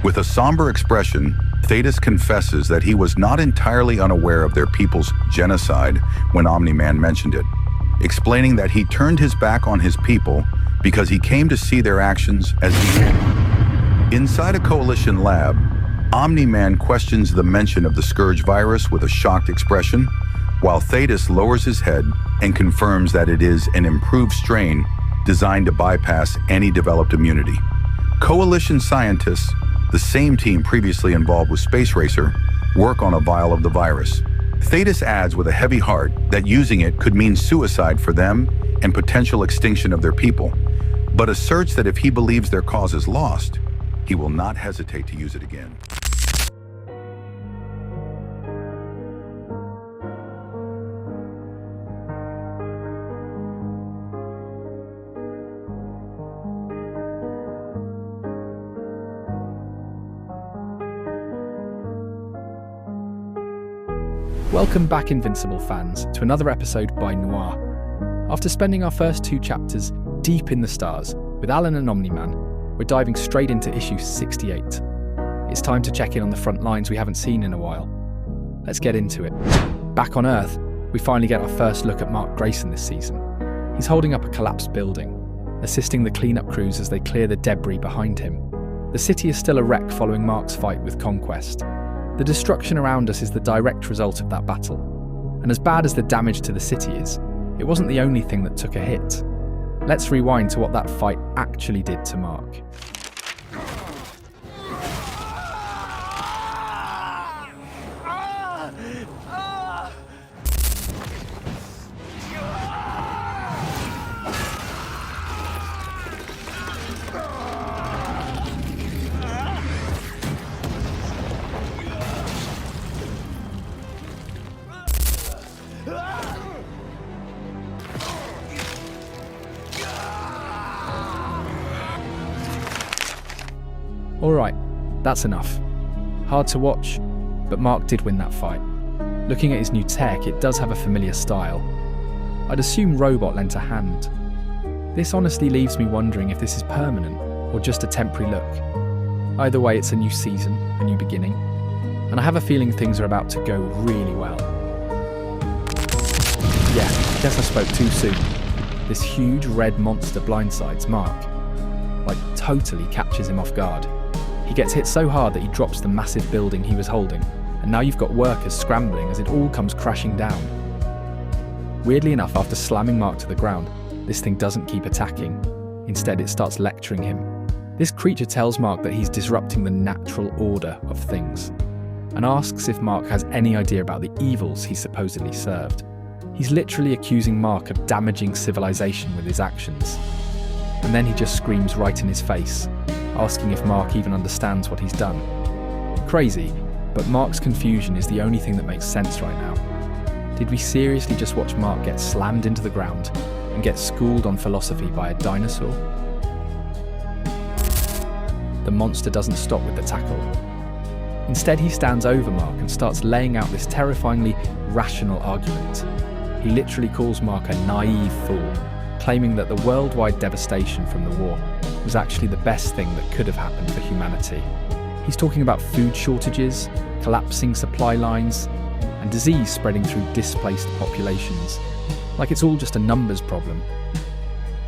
With a somber expression, 𝙫𝚗𝚖𝚒𝚌 confesses that he was not entirely unaware of their people's genocide when Omniman mentioned it, explaining that he turned his back on his people because he came to see their actions as evil. Inside a coalition lab, Omniman questions the mention of the Scourge virus with a shocked expression, while 𝙫𝚜𝚎 lowers his head and confirms that it is an improved strain designed to bypass any developed immunity. Coalition scientists, the same team previously involved with Space Racer, work on a vial of the virus. 𝙫𝚜𝚎 adds with a heavy heart that using it could mean suicide for them and potential extinction of their people, but asserts that if he believes their cause is lost, he will not hesitate to use it again. Welcome back, Invincible fans, to another episode by NOIR. After spending our first 2 chapters deep in the stars with Alan and Omniman, we're diving straight into issue 68. It's time to check in on the front lines we haven't seen in a while. Let's get into it. Back on Earth, we finally get our first look at markgrayson this season. He's holding up a collapsed building, assisting the cleanup crews as they clear the debris behind him. The city is still a wreck following Mark's fight with Conquest. The destruction around us is the direct result of that battle. And as bad as the damage to the city is, it wasn't the only thing that took a hit. Let's rewind to what that fight actually did to Mark. Alright, that's enough. Hard to watch, but Mark did win that fight. Looking at his new tech, it does have a familiar style. I'd assume Robot lent a hand. This honestly leaves me wondering if this is permanent, or just a temporary look. Either way, it's a new season, a new beginning, and I have a feeling things are about to go really well. Yeah, guess I spoke too soon. This huge red monster blindsides Mark. Like, totally catches him off guard. He gets hit so hard that he drops the massive building he was holding, and now you've got workers scrambling as it all comes crashing down. Weirdly enough, after slamming Mark to the ground, this thing doesn't keep attacking. Instead, it starts lecturing him. This creature tells Mark that he's disrupting the natural order of things, and asks if Mark has any idea about the evils he supposedly served. He's literally accusing Mark of damaging civilization with his actions. And then he just screams right in his face, asking if Mark even understands what he's done. Crazy, but Mark's confusion is the only thing that makes sense right now. Did we seriously just watch Mark get slammed into the ground and get schooled on philosophy by a dinosaur? The monster doesn't stop with the tackle. Instead, he stands over Mark and starts laying out this terrifyingly rational argument. He literally calls Mark a naive fool, claiming that the worldwide devastation from the war was actually the best thing that could have happened for humanity. He's talking about food shortages, collapsing supply lines, and disease spreading through displaced populations, like it's all just a numbers problem.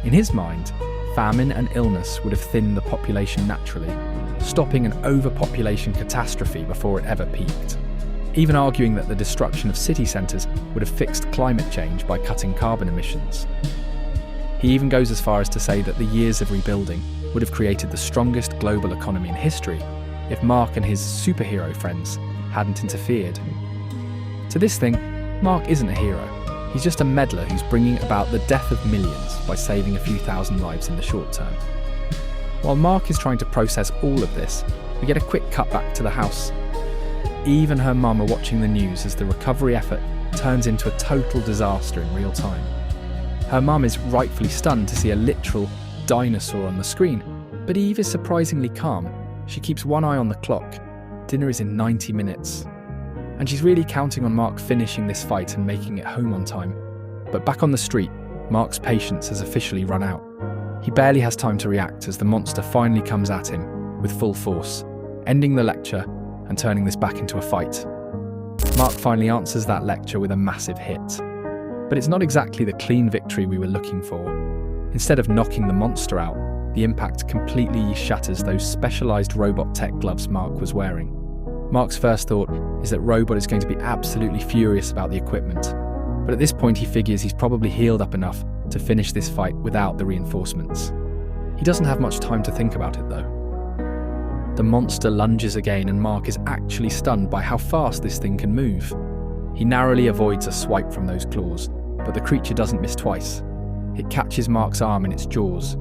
In his mind, famine and illness would have thinned the population naturally, stopping an overpopulation catastrophe before it ever peaked, even arguing that the destruction of city centres would have fixed climate change by cutting carbon emissions. He even goes as far as to say that the years of rebuilding would have created the strongest global economy in history if Mark and his superhero friends hadn't interfered. To this thing, Mark isn't a hero. He's just a meddler who's bringing about the death of millions by saving a few thousand lives in the short term. While Mark is trying to process all of this, we get a quick cut back to the house. Eve and her mum are watching the news as the recovery effort turns into a total disaster in real time. Her mum is rightfully stunned to see a literal dinosaur on the screen, but Eve is surprisingly calm. She keeps one eye on the clock. Dinner is in 90 minutes. And she's really counting on Mark finishing this fight and making it home on time. But back on the street, Mark's patience has officially run out. He barely has time to react as the monster finally comes at him with full force, ending the lecture and turning this back into a fight. Mark finally answers that lecture with a massive hit. But it's not exactly the clean victory we were looking for. Instead of knocking the monster out, the impact completely shatters those specialized robot tech gloves Mark was wearing. Mark's first thought is that Robot is going to be absolutely furious about the equipment, but at this point he figures he's probably healed up enough to finish this fight without the reinforcements. He doesn't have much time to think about it though. The monster lunges again and Mark is actually stunned by how fast this thing can move. He narrowly avoids a swipe from those claws, but the creature doesn't miss twice. It catches Mark's arm in its jaws.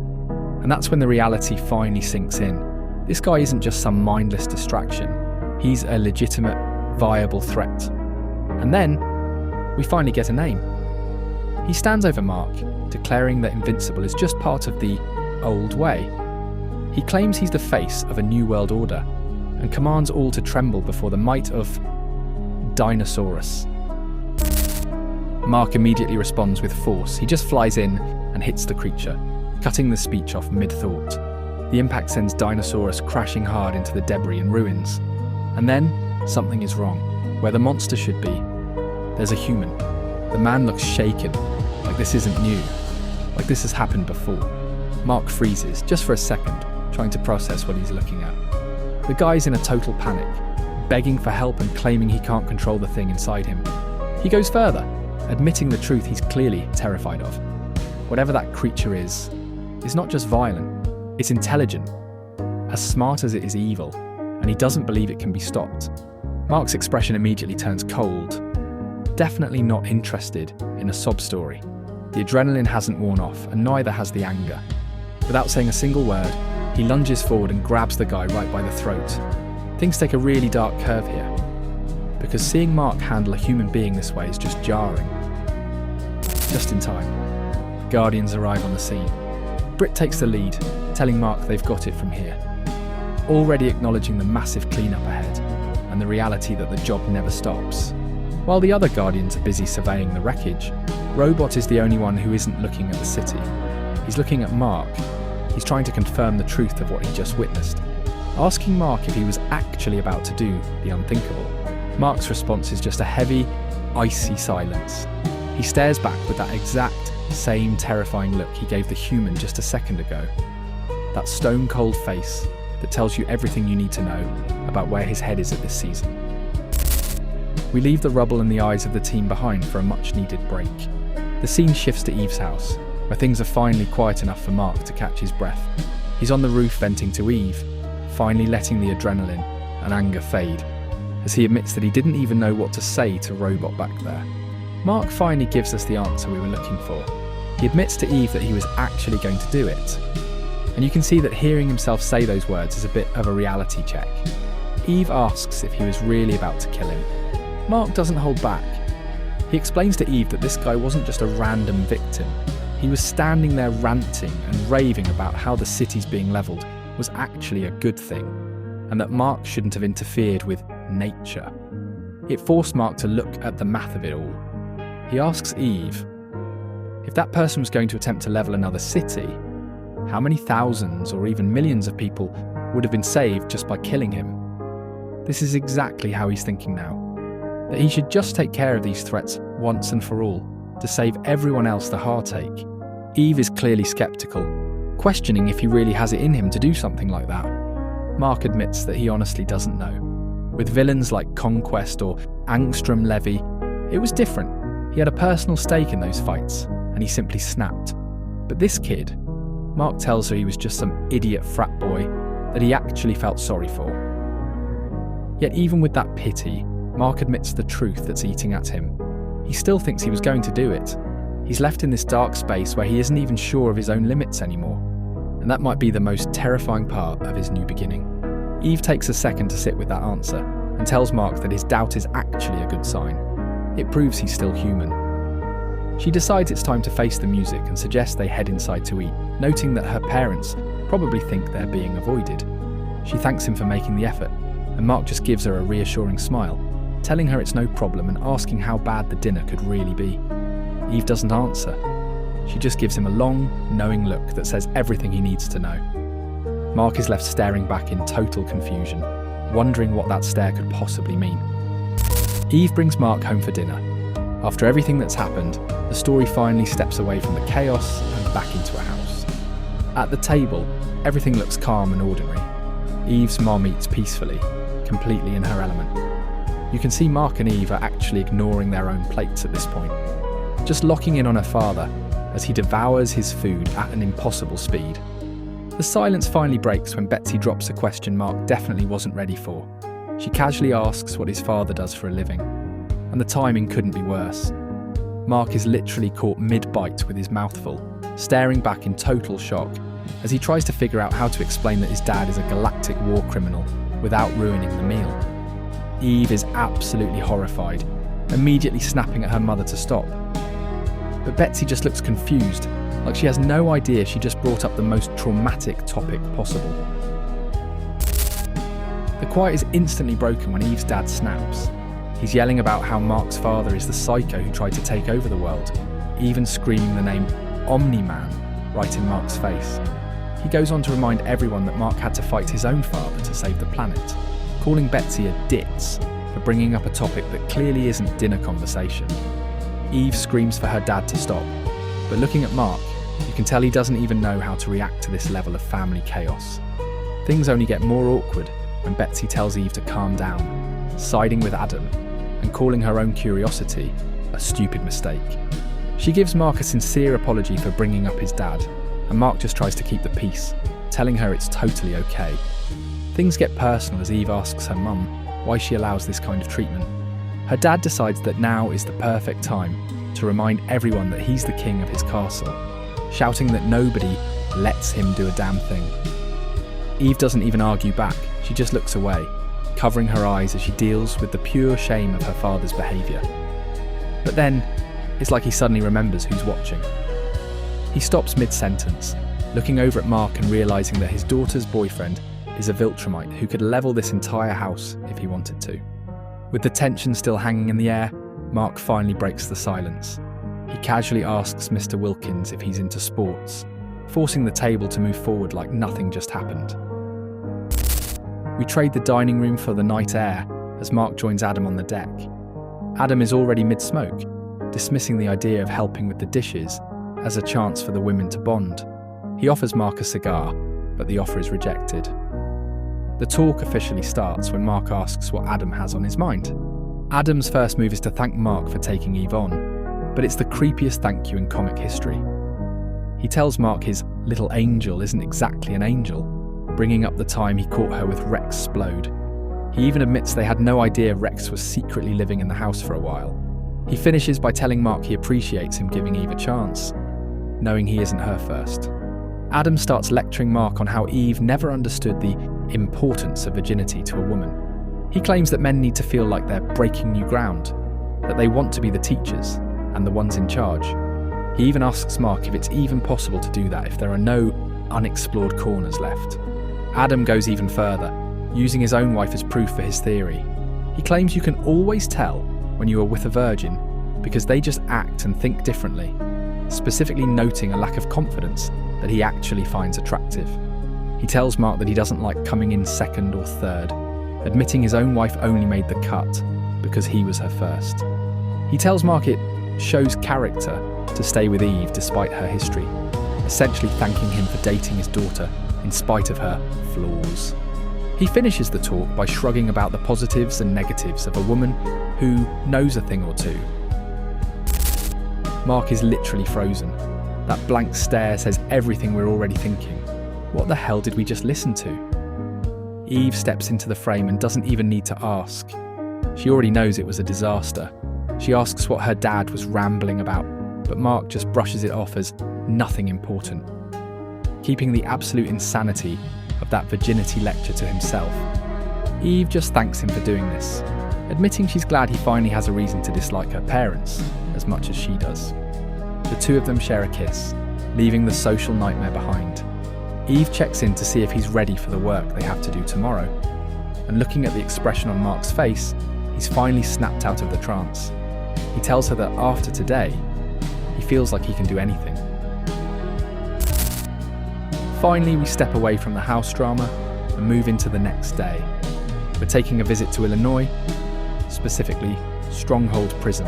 And that's when the reality finally sinks in. This guy isn't just some mindless distraction. He's a legitimate, viable threat. And then, we finally get a name. He stands over Mark, declaring that Invincible is just part of the old way. He claims he's the face of a new world order, and commands all to tremble before the might of 𝙤𝚘𝚖𝚒𝚒. Mark immediately responds with force. He just flies in and hits the creature, cutting the speech off mid-thought. The impact sends 𝙤𝚘𝚖𝚒 crashing hard into the debris and ruins. And then, something is wrong. Where the monster should be, there's a human. The man looks shaken, like this isn't new, like this has happened before. Mark freezes, just for a second, trying to process what he's looking at. The guy's in a total panic, begging for help and claiming he can't control the thing inside him. He goes further, admitting the truth he's clearly terrified of. Whatever that creature is not just violent, it's intelligent, as smart as it is evil, and he doesn't believe it can be stopped. Mark's expression immediately turns cold, definitely not interested in a sob story. The adrenaline hasn't worn off, and neither has the anger. Without saying a single word, he lunges forward and grabs the guy right by the throat. Things take a really dark curve here, because seeing Mark handle a human being this way is just jarring. Just in time, Guardians arrive on the scene. Britt takes the lead, telling Mark they've got it from here, already acknowledging the massive cleanup ahead and the reality that the job never stops. While the other Guardians are busy surveying the wreckage, Robot is the only one who isn't looking at the city. He's looking at Mark. He's trying to confirm the truth of what he just witnessed, asking Mark if he was actually about to do the unthinkable. Mark's response is just a heavy, icy silence. He stares back with that exact same terrifying look he gave the human just a second ago. That stone-cold face that tells you everything you need to know about where his head is at this season. We leave the rubble and the eyes of the team behind for a much-needed break. The scene shifts to Eve's house, where things are finally quiet enough for Mark to catch his breath. He's on the roof venting to Eve, finally letting the adrenaline and anger fade, as he admits that he didn't even know what to say to Robot back there. Mark finally gives us the answer we were looking for. He admits to Eve that he was actually going to do it. And you can see that hearing himself say those words is a bit of a reality check. Eve asks if he was really about to kill him. Mark doesn't hold back. He explains to Eve that this guy wasn't just a random victim. He was standing there ranting and raving about how the city's being levelled was actually a good thing, and that Mark shouldn't have interfered with nature. It forced Mark to look at the math of it all. He asks Eve, if that person was going to attempt to level another city, how many thousands or even millions of people would have been saved just by killing him? This is exactly how he's thinking now, that he should just take care of these threats once and for all, to save everyone else the heartache. Eve is clearly skeptical, questioning if he really has it in him to do something like that. Mark admits that he honestly doesn't know. With villains like Conquest or 𝙤𝚒𝚒𝚒𝚒𝚒, it was different. He had a personal stake in those fights, and he simply snapped. But this kid, Mark tells her he was just some idiot frat boy that he actually felt sorry for. Yet even with that pity, Mark admits the truth that's eating at him. He still thinks he was going to do it. He's left in this dark space where he isn't even sure of his own limits anymore. And that might be the most terrifying part of his new beginning. Eve takes a second to sit with that answer and tells Mark that his doubt is actually a good sign. It proves he's still human. She decides it's time to face the music and suggests they head inside to eat, noting that her parents probably think they're being avoided. She thanks him for making the effort, and Mark just gives her a reassuring smile, telling her it's no problem and asking how bad the dinner could really be. Eve doesn't answer. She just gives him a long, knowing look that says everything he needs to know. Mark is left staring back in total confusion. wondering what that stare could possibly mean. Eve brings Mark home for dinner. After everything that's happened, the story finally steps away from the chaos and back into a house. At the table, everything looks calm and ordinary. Eve's mom eats peacefully, completely in her element. You can see Mark and Eve are actually ignoring their own plates at this point, just locking in on her father as he devours his food at an impossible speed. The silence finally breaks when Betsy drops a question Mark definitely wasn't ready for. She casually asks what his father does for a living, and the timing couldn't be worse. Mark is literally caught mid-bite with his mouth full, staring back in total shock as he tries to figure out how to explain that his dad is a galactic war criminal without ruining the meal. Eve is absolutely horrified, immediately snapping at her mother to stop. But Betsy just looks confused, like she has no idea she just brought up the most traumatic topic possible. The quiet is instantly broken when Eve's dad snaps. He's yelling about how Mark's father is the psycho who tried to take over the world, even screaming the name Omniman right in Mark's face. He goes on to remind everyone that Mark had to fight his own father to save the planet, calling Betsy a ditz for bringing up a topic that clearly isn't dinner conversation. Eve screams for her dad to stop, but looking at Mark, you can tell he doesn't even know how to react to this level of family chaos. Things only get more awkward when Betsy tells Eve to calm down, siding with Adam and calling her own curiosity a stupid mistake. She gives Mark a sincere apology for bringing up his dad, and Mark just tries to keep the peace, telling her it's totally okay. Things get personal as Eve asks her mum why she allows this kind of treatment. Her dad decides that now is the perfect time to remind everyone that he's the king of his castle, shouting that nobody lets him do a damn thing. Eve doesn't even argue back, she just looks away, covering her eyes as she deals with the pure shame of her father's behaviour. But then, it's like he suddenly remembers who's watching. He stops mid-sentence, looking over at Mark and realising that his daughter's boyfriend is a 𝗿𝚗𝚖𝚒𝚌 who could level this entire house if he wanted to. With the tension still hanging in the air, Mark finally breaks the silence. He casually asks Mr. Wilkins if he's into sports, forcing the table to move forward like nothing just happened. We trade the dining room for the night air as Mark joins Adam on the deck. Adam is already mid-smoke, dismissing the idea of helping with the dishes as a chance for the women to bond. He offers Mark a cigar, but the offer is rejected. The talk officially starts when Mark asks what Adam has on his mind. Adam's first move is to thank Mark for taking Eve on, but it's the creepiest thank you in comic history. He tells Mark his little angel isn't exactly an angel, bringing up the time he caught her with Rex Splode. He even admits they had no idea Rex was secretly living in the house for a while. He finishes by telling Mark he appreciates him giving Eve a chance, knowing he isn't her first. Adam starts lecturing Mark on how Eve never understood the importance of virginity to a woman. He claims that men need to feel like they're breaking new ground, that they want to be the teachers and the ones in charge. He even asks Mark if it's even possible to do that if there are no unexplored corners left. Adam goes even further, using his own wife as proof for his theory. He claims you can always tell when you are with a virgin because they just act and think differently, specifically noting a lack of confidence that he actually finds attractive. He tells Mark that he doesn't like coming in second or third, admitting his own wife only made the cut because he was her first. He tells Mark it shows character to stay with Eve despite her history, essentially thanking him for dating his daughter in spite of her flaws. He finishes the talk by shrugging about the positives and negatives of a woman who knows a thing or two. Mark is literally frozen. That blank stare says everything we're already thinking. What the hell did we just listen to? Eve steps into the frame and doesn't even need to ask. She already knows it was a disaster. She asks what her dad was rambling about, but Mark just brushes it off as nothing important, keeping the absolute insanity of that virginity lecture to himself. Eve just thanks him for doing this, admitting she's glad he finally has a reason to dislike her parents as much as she does. The two of them share a kiss, leaving the social nightmare behind. Eve checks in to see if he's ready for the work they have to do tomorrow, and looking at the expression on Mark's face, he's finally snapped out of the trance. He tells her that after today, he feels like he can do anything. Finally, we step away from the house drama and move into the next day. We're taking a visit to Illinois, specifically Stronghold Prison.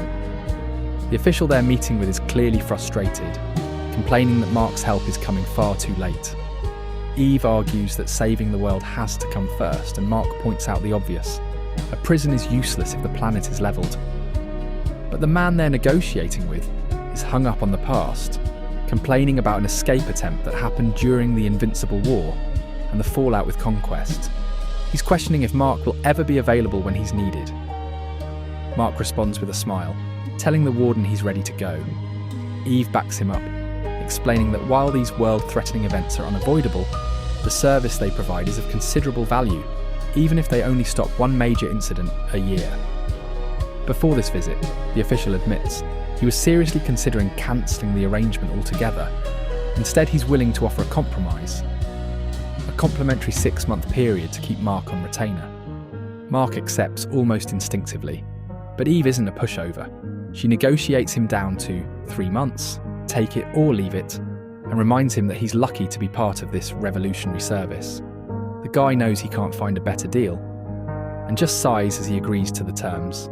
The official they're meeting with is clearly frustrated, complaining that Mark's help is coming far too late. Eve argues that saving the world has to come first, and Mark points out the obvious. A prison is useless if the planet is leveled. But the man they're negotiating with is hung up on the past, complaining about an escape attempt that happened during the Invincible War and the fallout with Conquest. He's questioning if Mark will ever be available when he's needed. Mark responds with a smile, telling the warden he's ready to go. Eve backs him up, explaining that while these world-threatening events are unavoidable, the service they provide is of considerable value, even if they only stop one major incident a year. Before this visit, the official admits he was seriously considering cancelling the arrangement altogether. Instead, he's willing to offer a compromise. A complimentary 6-month period to keep Mark on retainer. Mark accepts almost instinctively, but Eve isn't a pushover. She negotiates him down to 3 months, take it or leave it, and reminds him that he's lucky to be part of this revolutionary service. The guy knows he can't find a better deal, and just sighs as he agrees to the terms.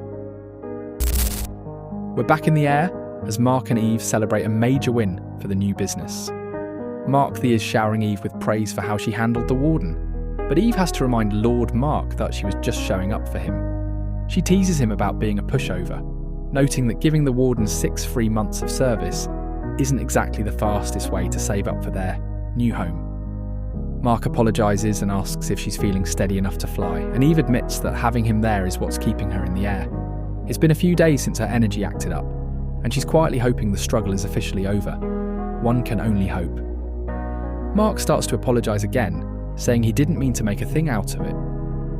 We're back in the air as Mark and Eve celebrate a major win for the new business. Mark is showering Eve with praise for how she handled the warden, but Eve has to remind Lord Mark that she was just showing up for him. She teases him about being a pushover, noting that giving the warden 6 free months of service isn't exactly the fastest way to save up for their new home. Mark apologises and asks if she's feeling steady enough to fly, and Eve admits that having him there is what's keeping her in the air. It's been a few days since her energy acted up, and she's quietly hoping the struggle is officially over. One can only hope. Mark starts to apologise again, saying he didn't mean to make a thing out of it.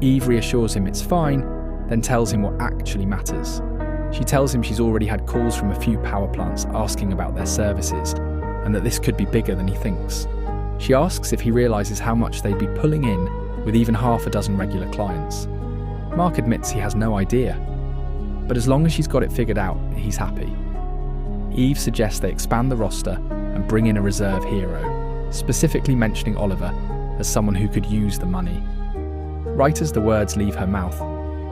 Eve reassures him it's fine, then tells him what actually matters. She tells him she's already had calls from a few power plants asking about their services, and that this could be bigger than he thinks. She asks if he realises how much they'd be pulling in with even half a dozen regular clients. Mark admits he has no idea, but as long as she's got it figured out, he's happy. Eve suggests they expand the roster and bring in a reserve hero, specifically mentioning Oliver as someone who could use the money. Right as the words leave her mouth,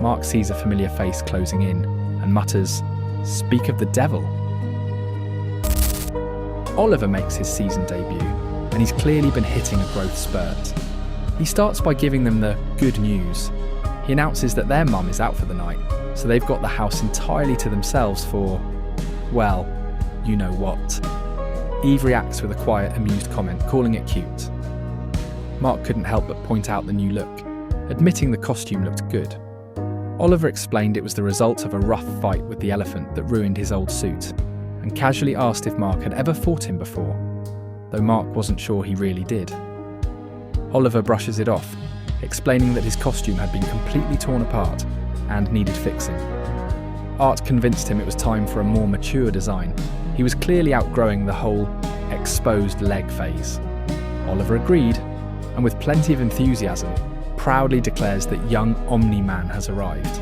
Mark sees a familiar face closing in and mutters, "Speak of the devil." Oliver makes his season debut, and he's clearly been hitting a growth spurt. He starts by giving them the good news. He announces that their mum is out for the night, so they've got the house entirely to themselves for, well, you know what. Eve reacts with a quiet, amused comment, calling it cute. Mark couldn't help but point out the new look, admitting the costume looked good. Oliver explained it was the result of a rough fight with the elephant that ruined his old suit, and casually asked if Mark had ever fought him before, though Mark wasn't sure he really did. Oliver brushes it off, explaining that his costume had been completely torn apart and needed fixing. Art convinced him it was time for a more mature design. He was clearly outgrowing the whole exposed leg phase. Oliver agreed, and with plenty of enthusiasm, proudly declares that young Omniman has arrived.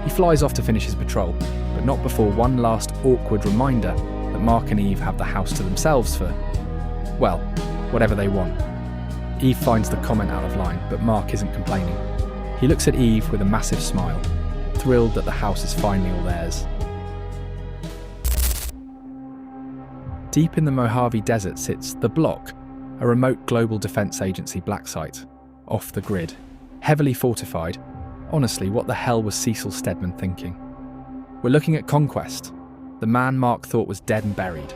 He flies off to finish his patrol, but not before one last awkward reminder that Mark and Eve have the house to themselves for, well, whatever they want. Eve finds the comment out of line, but Mark isn't complaining. He looks at Eve with a massive smile, thrilled that the house is finally all theirs. Deep in the Mojave Desert sits The Block, a remote global defense agency black site, off the grid. Heavily fortified. Honestly, what the hell was Cecil Stedman thinking? We're looking at Conquest, the man Mark thought was dead and buried.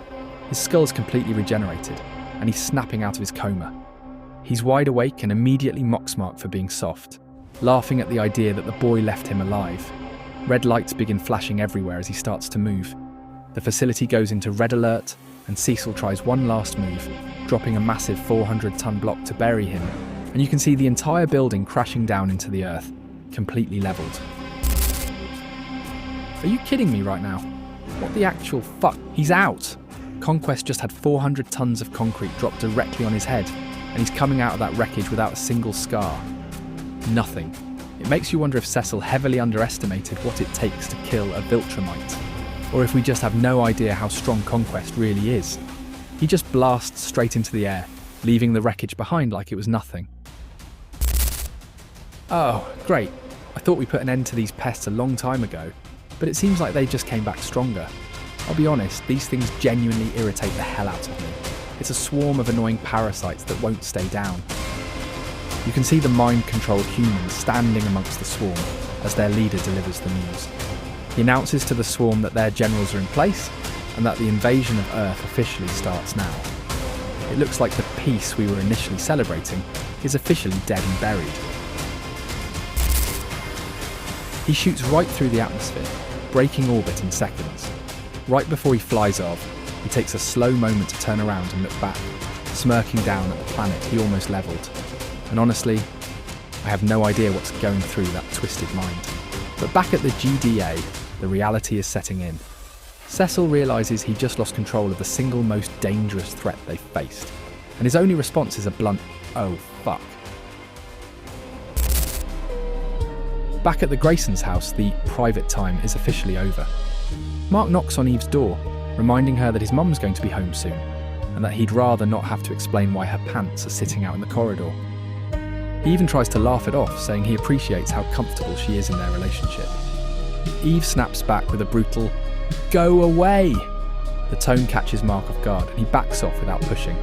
His skull's completely regenerated, and he's snapping out of his coma. He's wide awake and immediately mocks Mark for being soft, laughing at the idea that the boy left him alive. Red lights begin flashing everywhere as he starts to move. The facility goes into red alert, and Cecil tries one last move, dropping a massive 400-ton block to bury him, and you can see the entire building crashing down into the earth, completely leveled. Are you kidding me right now? What the actual fuck? He's out! Conquest just had 400 tons of concrete dropped directly on his head, and he's coming out of that wreckage without a single scar. Nothing. It makes you wonder if Cecil heavily underestimated what it takes to kill a 𝗿𝚗𝚖𝚒𝚌, or if we just have no idea how strong Conquest really is. He just blasts straight into the air, leaving the wreckage behind like it was nothing. Oh, great. I thought we put an end to these pests a long time ago, but it seems like they just came back stronger. I'll be honest, these things genuinely irritate the hell out of me. It's a swarm of annoying parasites that won't stay down. You can see the mind-controlled humans standing amongst the swarm as their leader delivers the news. He announces to the swarm that their generals are in place and that the invasion of Earth officially starts now. It looks like the peace we were initially celebrating is officially dead and buried. He shoots right through the atmosphere, breaking orbit in seconds. Right before he flies off, he takes a slow moment to turn around and look back, smirking down at the planet he almost levelled. And honestly, I have no idea what's going through that twisted mind. But back at the GDA, the reality is setting in. Cecil realises he just lost control of the single most dangerous threat they've faced, and his only response is a blunt, "Oh, fuck." Back at the Graysons' house, the private time is officially over. Mark knocks on Eve's door, reminding her that his mum's going to be home soon, and that he'd rather not have to explain why her pants are sitting out in the corridor. He even tries to laugh it off, saying he appreciates how comfortable she is in their relationship. Eve snaps back with a brutal, "Go away!" The tone catches Mark off guard, and he backs off without pushing,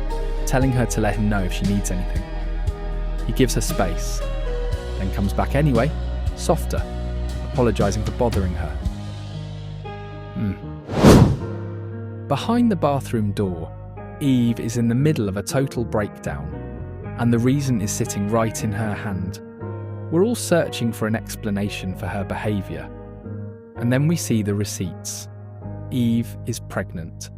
telling her to let him know if she needs anything. He gives her space, then comes back anyway, softer, apologising for bothering her. Behind the bathroom door, Eve is in the middle of a total breakdown, and the reason is sitting right in her hand. We're all searching for an explanation for her behaviour, and then we see the receipts. Eve is pregnant.